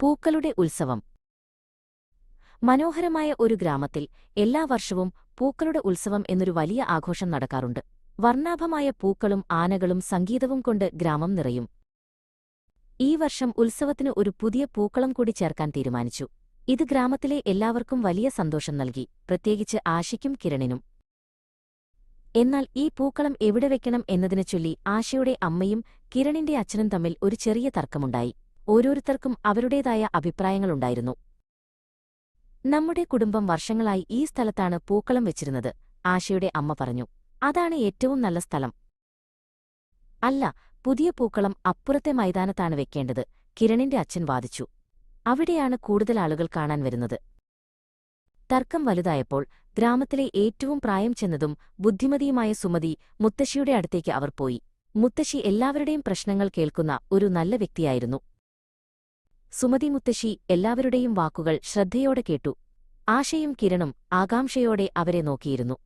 പൂക്കളുടെ ഉത്സവം. മനോഹരമായ ഒരു ഗ്രാമത്തിൽ എല്ലാ വർഷവും പൂക്കളുടെ ഉത്സവം എന്നൊരു വലിയ ആഘോഷം നടക്കാറുണ്ട്. വർണ്ണാഭമായ പൂക്കളും ആനകളും സംഗീതവും കൊണ്ട് ഗ്രാമം നിറയും. ഈ വർഷം ഉത്സവത്തിന് ഒരു പുതിയ പൂക്കളം കൂടി ചേർക്കാൻ തീരുമാനിച്ചു. ഇത് ഗ്രാമത്തിലെ എല്ലാവർക്കും വലിയ സന്തോഷം നൽകി, പ്രത്യേകിച്ച് ആശയ്ക്കും കിരണിനും. എന്നാൽ ഈ പൂക്കളം എവിടെ വെക്കണം എന്നതിനെച്ചൊല്ലി ആശയുടെ അമ്മയും കിരണിന്റെ അച്ഛനും തമ്മിൽ ഒരു ചെറിയ തർക്കമുണ്ടായി. ഓരോരുത്തർക്കും അവരുടേതായ അഭിപ്രായങ്ങളുണ്ടായിരുന്നു. നമ്മുടെ കുടുംബം വർഷങ്ങളായി ഈ സ്ഥലത്താണ് പൂക്കളം വെച്ചിരുന്നത്, ആശയുടെ അമ്മ പറഞ്ഞു. അതാണ് ഏറ്റവും നല്ല സ്ഥലം. അല്ല, പുതിയ പൂക്കളം അപ്പുറത്തെ മൈതാനത്താണ് വെക്കേണ്ടത്, കിരണിന്റെ അച്ഛൻ വാദിച്ചു. അവിടെയാണ് കൂടുതൽ ആളുകൾ കാണാൻ വരുന്നത്. തർക്കം വലുതായപ്പോൾ ഗ്രാമത്തിലെ ഏറ്റവും പ്രായം ചെന്നതും ബുദ്ധിമതിയുമായ സുമതി മുത്തശ്ശിയുടെ അടുത്തേക്ക് അവർ പോയി. മുത്തശ്ശി എല്ലാവരുടെയും പ്രശ്നങ്ങൾ കേൾക്കുന്ന ഒരു നല്ല വ്യക്തിയായിരുന്നു. സുമതി മുത്തശ്ശി എല്ലാവരുടെയും വാക്കുകൾ ശ്രദ്ധയോടെ കേട്ടു. ആശയും കിരണും ആകാംക്ഷയോടെ അവരെ നോക്കിയിരുന്നു.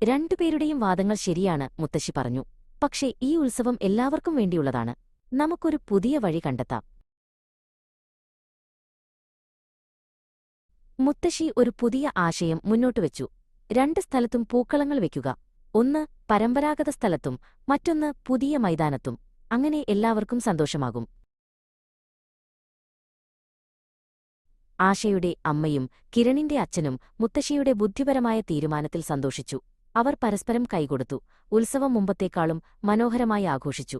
രണ്ടുപേരുടെയും വാദങ്ങൾ ശരിയാണ്, മുത്തശ്ശി പറഞ്ഞു. പക്ഷേ ഈ ഉത്സവം എല്ലാവർക്കും വേണ്ടിയുള്ളതാണ്. നമുക്കൊരു പുതിയ വഴി കണ്ടെത്താം. മുത്തശ്ശി ഒരു പുതിയ ആശയം മുന്നോട്ടുവച്ചു. രണ്ട് സ്ഥലത്തും പൂക്കളങ്ങൾ വെക്കുക. ഒന്ന് പരമ്പരാഗത സ്ഥലത്തും മറ്റൊന്ന് പുതിയ മൈതാനത്തും. അങ്ങനെ എല്ലാവർക്കും സന്തോഷമാകും. ആശയുടെ അമ്മയും കിരണിന്റെ അച്ഛനും മുത്തശ്ശിയുടെ ബുദ്ധിപരമായ തീരുമാനത്തിൽ സന്തോഷിച്ചു. അവർ പരസ്പരം കൈകൊടുത്തു. ഉത്സവം മുമ്പത്തേക്കാളും മനോഹരമായി ആഘോഷിച്ചു.